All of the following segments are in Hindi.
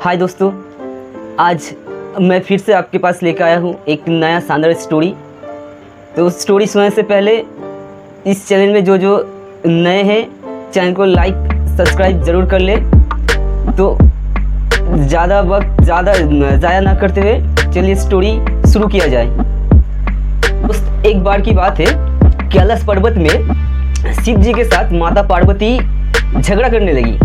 हाय दोस्तों, आज मैं फिर से आपके पास लेकर आया हूँ एक नया शानदार स्टोरी। तो स्टोरी सुनने से पहले इस चैनल में जो नए हैं चैनल को लाइक सब्सक्राइब ज़रूर कर ले। तो ज़्यादा वक्त ज़ाया ना करते हुए चलिए स्टोरी शुरू किया जाए। दोस्त, एक बार की बात है, कैलाश पर्वत में शिव जी के साथ माता पार्वती झगड़ा करने लगी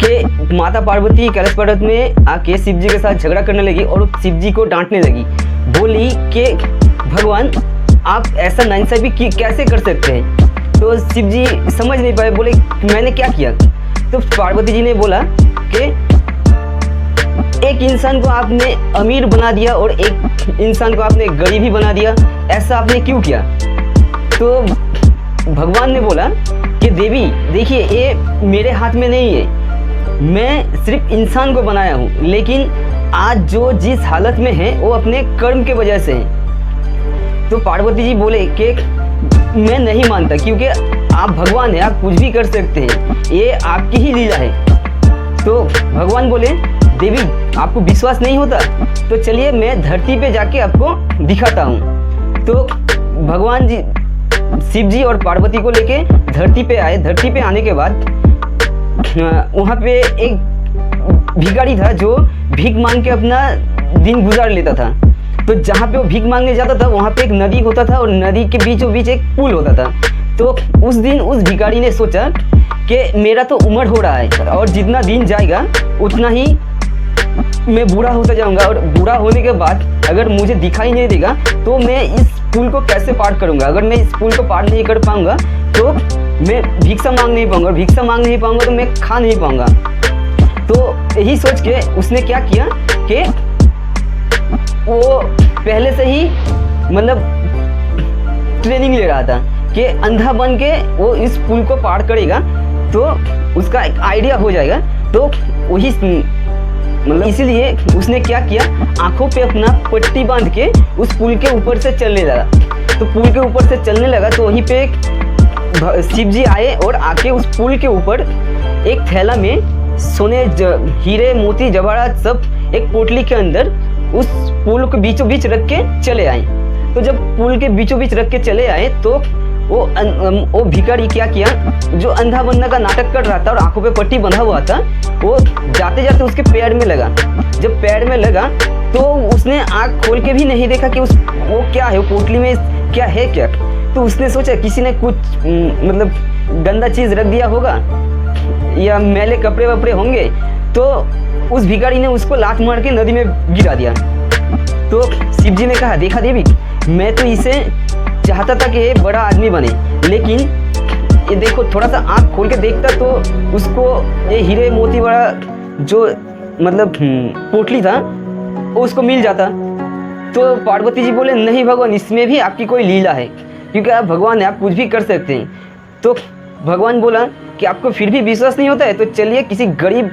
कि माता पार्वती कैलाश पर्वत में आके शिव जी के साथ झगड़ा करने लगी और शिव जी को डांटने लगी। बोली कि भगवान आप ऐसा नाइंसाफ़ी कैसे कर सकते हैं। तो शिव जी समझ नहीं पाए, बोले मैंने क्या किया। तो पार्वती जी ने बोला कि एक इंसान को आपने अमीर बना दिया और एक इंसान को आपने गरीब ही बना दिया, ऐसा आपने क्यों किया। तो भगवान ने बोला कि देवी देखिए, ये मेरे हाथ में नहीं है, मैं सिर्फ इंसान को बनाया हूँ, लेकिन आज जो जिस हालत में है वो अपने कर्म के वजह से है। तो पार्वती जी बोले कि मैं नहीं मानता, क्योंकि आप भगवान हैं, आप कुछ भी कर सकते हैं, ये आपकी ही लीला है। तो भगवान बोले देवी आपको विश्वास नहीं होता तो चलिए मैं धरती पे जाके आपको दिखाता हूँ। तो भगवान जी शिव जी और पार्वती को लेके धरती पे आए। धरती पे आने के बाद वहाँ पे एक भिखारी था जो भीख मांग के अपना दिन गुजार लेता था। तो जहाँ पे वो भीख मांगने जाता था वहाँ पे एक नदी होता था और नदी के बीचों बीच एक पुल होता था। तो उस दिन उस भिखारी ने सोचा कि मेरा तो उम्र हो रहा है और जितना दिन जाएगा उतना ही मैं बूढ़ा होता जाऊंगा, और बूढ़ा होने के बाद अगर मुझे दिखाई नहीं देगा तो मैं इस पुल को कैसे पार करूंगा। अगर मैं इस पुल को पार नहीं कर पाऊंगा तो मैं भिक्षा मांग नहीं पाऊंगा, और भिक्षा मांग नहीं पाऊंगा तो मैं खा नहीं पाऊंगा। तो यही सोच के उसने क्या किया कि वो पहले से ही मतलब ट्रेनिंग ले रहा था कि अंधा बन के वो इस पुल को पार करेगा तो उसका एक आइडिया हो जाएगा। तो वही मतलब इसीलिए उसने क्या किया, आंखों पे अपना पट्टी बांध के उस पुल के ऊपर से चलने लगा। तो पुल के ऊपर से चलने लगा तो वहीं पे शिव जी आए और आके उस पुल के ऊपर एक थैला में सोने हीरे मोती जवाहरात सब एक पोटली के अंदर उस पुल के बीचों बीच रख के चले आए। तो जब पुल के बीचों बीच रख के चले आए तो वो भिखारी क्या किया, जो अंधा बनने का नाटक कर रहा था और आंखों पे पट्टी बंधा हुआ था, वो जाते जाते उसके पैर में लगा। जब पैर में लगा तो उसने आँख खोल के भी नहीं देखा कि वो क्या है, वो पोटली में क्या है क्या। तो उसने सोचा किसी ने कुछ मतलब गंदा चीज़ रख दिया होगा या मैले कपड़े वपड़े होंगे। तो उस भिखारी ने उसको लात मार के नदी में गिरा दिया। तो शिव जी ने कहा देखा देवी, मैं तो इसे चाहता था कि ये बड़ा आदमी बने, लेकिन ये देखो थोड़ा सा आँख खोल के देखता तो उसको ये हीरे मोती वाला जो मतलब पोटली था वो उसको मिल जाता। तो पार्वती जी बोले नहीं भगवान, इसमें भी आपकी कोई लीला है, क्योंकि आप भगवान हैं, आप कुछ भी कर सकते हैं। तो भगवान बोला कि आपको फिर भी विश्वास नहीं होता है तो चलिए किसी गरीब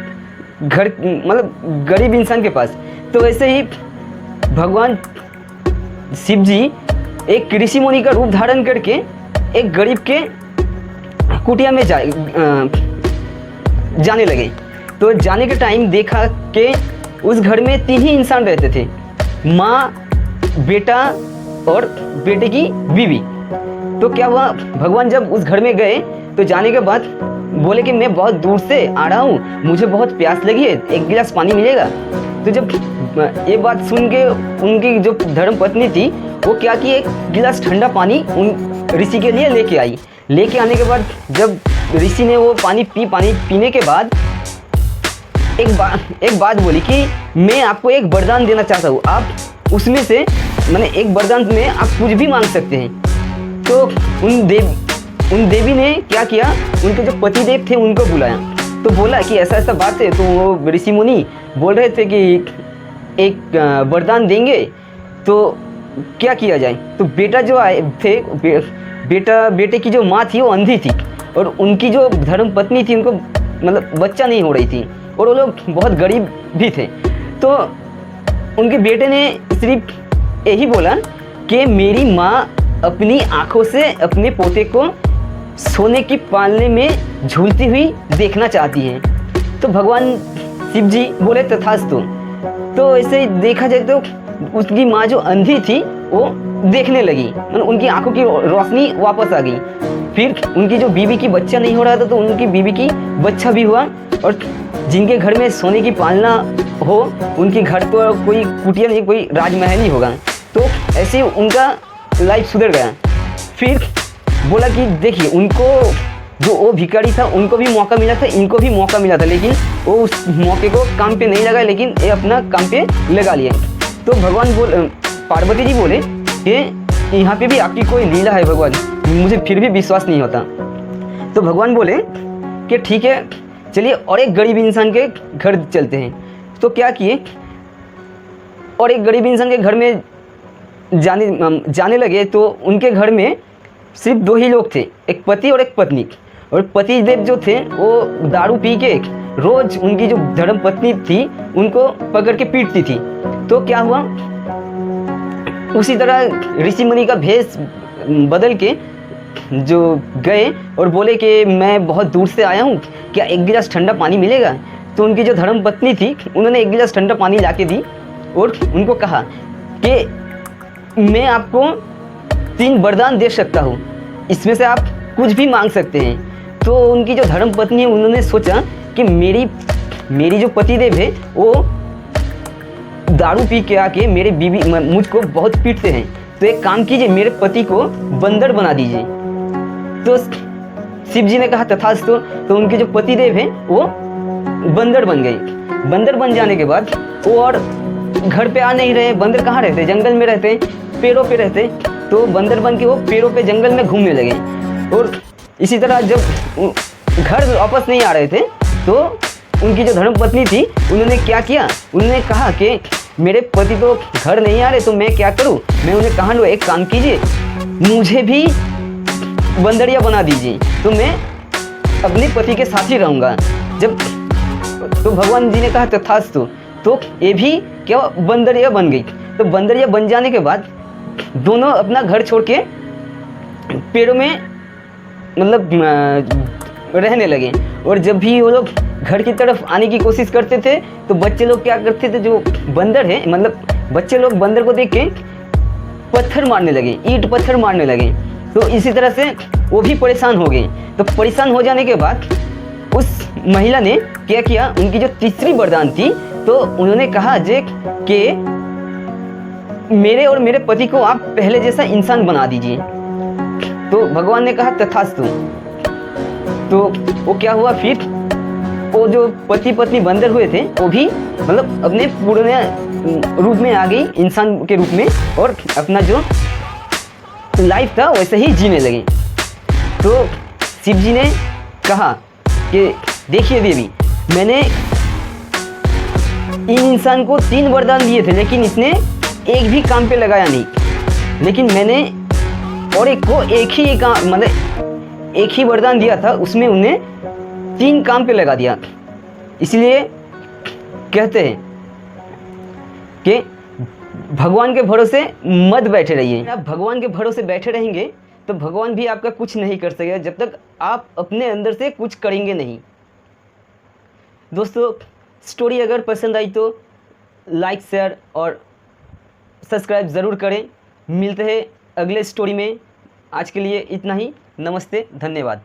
घर मतलब गरीब इंसान के पास। तो वैसे ही भगवान शिव जी एक ऋषि मुनि का रूप धारण करके एक गरीब के कुटिया में जाने लगे। तो जाने के टाइम देखा कि उस घर में 3 ही इंसान रहते थे, माँ, बेटा और बेटे की बीवी। तो क्या हुआ, भगवान जब उस घर में गए तो जाने के बाद बोले कि मैं बहुत दूर से आ रहा हूँ, मुझे बहुत प्यास लगी है, एक गिलास पानी मिलेगा। तो जब ये बात सुन के उनकी जो धर्म पत्नी थी वो क्या कि एक गिलास ठंडा पानी उन ऋषि के लिए लेके आई। लेके आने के बाद जब ऋषि ने वो पानी पीने के बाद एक बात बोली कि मैं आपको एक वरदान देना चाहता हूँ, आप उसमें से मैंने एक वरदान में आप कुछ भी मांग सकते हैं। तो उन देवी ने क्या किया, उनके जो पतिदेव थे उनको बुलाया। तो बोला कि ऐसा ऐसा बात है। तो वो ऋषि मुनि बोल रहे थे कि एक वरदान देंगे तो क्या किया जाए। तो बेटा जो आए थे, बेटे की जो माँ थी वो अंधी थी और उनकी जो धर्म पत्नी थी उनको मतलब बच्चा नहीं हो रही थी और वो लोग बहुत गरीब भी थे। तो उनके बेटे ने सिर्फ यही बोला कि मेरी माँ अपनी आंखों से अपने पोते को सोने की पालने में झूलती हुई देखना चाहती है। तो भगवान शिव जी बोले तथास्तु। तो ऐसे ही देखा जाए तो उसकी माँ जो अंधी थी वो देखने लगी, मतलब उनकी आंखों की रोशनी वापस आ गई। फिर उनकी जो बीवी की बच्चा नहीं हो रहा था तो उनकी बीवी की बच्चा भी हुआ। और जिनके घर में सोने की पालना हो उनके घर तो कोई कुटिया नहीं, कोई राजमहल ही होगा। तो ऐसे ही उनका लाइफ सुधर गया। फिर बोला कि देखिए, उनको जो वो भिखारी था उनको भी मौका मिला था, इनको भी मौका मिला था, लेकिन वो उस मौके को काम पे नहीं लगा, लेकिन ये अपना काम पे लगा लिया। तो भगवान पार्वती जी बोले कि यहाँ पे भी आपकी कोई लीला है भगवान, मुझे फिर भी विश्वास नहीं होता। तो भगवान बोले कि ठीक है, चलिए और एक गरीब इंसान के घर चलते हैं। तो क्या किए, और एक गरीब इंसान के घर में जाने लगे। तो उनके घर में सिर्फ 2 ही लोग थे, एक पति और एक पत्नी। और पति देव जो थे वो दारू पी के रोज उनकी जो धर्म पत्नी थी उनको पकड़ के पीटती थी। तो क्या हुआ, उसी तरह ऋषि मुनि का भेष बदल के जो गए और बोले कि मैं बहुत दूर से आया हूँ, क्या एक गिलास ठंडा पानी मिलेगा। तो उनकी जो धर्म पत्नी थी उन्होंने एक गिलास ठंडा पानी ला के दी और उनको कहा कि मैं आपको 3 वरदान दे सकता हूँ, इसमें से आप कुछ भी मांग सकते हैं। तो उनकी जो धर्म पत्नी है उन्होंने सोचा कि मेरी जो पतिदेव है वो दारू पी के आके मेरे बीवी मुझको बहुत पीटते हैं, तो एक काम कीजिए, मेरे पति को बंदर बना दीजिए। तो शिव जी ने कहा तथास्तु। तो उनके जो पतिदेव हैं वो बंदर बन गए। बंदर बन जाने के बाद वो और घर पे आ नहीं रहे। बंदर कहाँ रहते, जंगल में रहते, पेड़ों पे रहते। तो बंदर बन के वो पेड़ों पे जंगल में घूमने लगे। और इसी तरह जब घर वापस नहीं आ रहे थे तो उनकी जो धर्म पत्नी थी उन्होंने क्या किया, उन्होंने कहा कि मेरे पति तो घर नहीं आ रहे तो मैं क्या करूं। मैं उन्हें कहा लो, एक काम कीजिए, मुझे भी बंदरिया बना दीजिए, तो मैं अपने पति के साथ ही रहूँगा। जब तो भगवान जी ने कहा तथास्तु। तो ये भी क्या बंदरिया बन गई। तो बंदरिया बन जाने के बाद दोनों अपना घर छोड़ के पेड़ों में मतलब रहने लगे। और जब भी वो लोग घर की तरफ आने की कोशिश करते थे तो बच्चे लोग क्या करते थे, जो बंदर है मतलब बच्चे लोग बंदर को देख के पत्थर मारने लगे, ईंट पत्थर मारने लगे। तो इसी तरह से वो भी परेशान हो गए। तो परेशान हो जाने के बाद उस महिला ने क्या किया, उनकी जो तीसरी वरदान थी, तो उन्होंने कहा जे कि मेरे और मेरे पति को आप पहले जैसा इंसान बना दीजिए। तो भगवान ने कहा तथास्तु। तो वो क्या हुआ, फिर वो जो पति पत्नी बंदर हुए थे वो भी मतलब अपने पूर्ण रूप में आ गई, इंसान के रूप में, और अपना जो लाइफ था वैसे ही जीने लगे। तो शिव जी ने कहा कि देखिए देवी, मैंने इन इंसान को 3 वरदान दिए थे लेकिन इसने एक भी काम पे लगाया नहीं। लेकिन मैंने और एक को एक ही वरदान दिया था, उसमें उन्हें 3 काम पे लगा दिया। इसलिए कहते हैं कि भगवान के भरोसे मत बैठे रहिए। आप भगवान के भरोसे बैठे रहेंगे तो भगवान भी आपका कुछ नहीं कर सकेगा जब तक आप अपने अंदर से कुछ करेंगे नहीं। दोस्तों, स्टोरी अगर पसंद आई तो लाइक, शेयर और सब्सक्राइब ज़रूर करें। मिलते हैं अगले स्टोरी में। आज के लिए इतना ही। नमस्ते, धन्यवाद।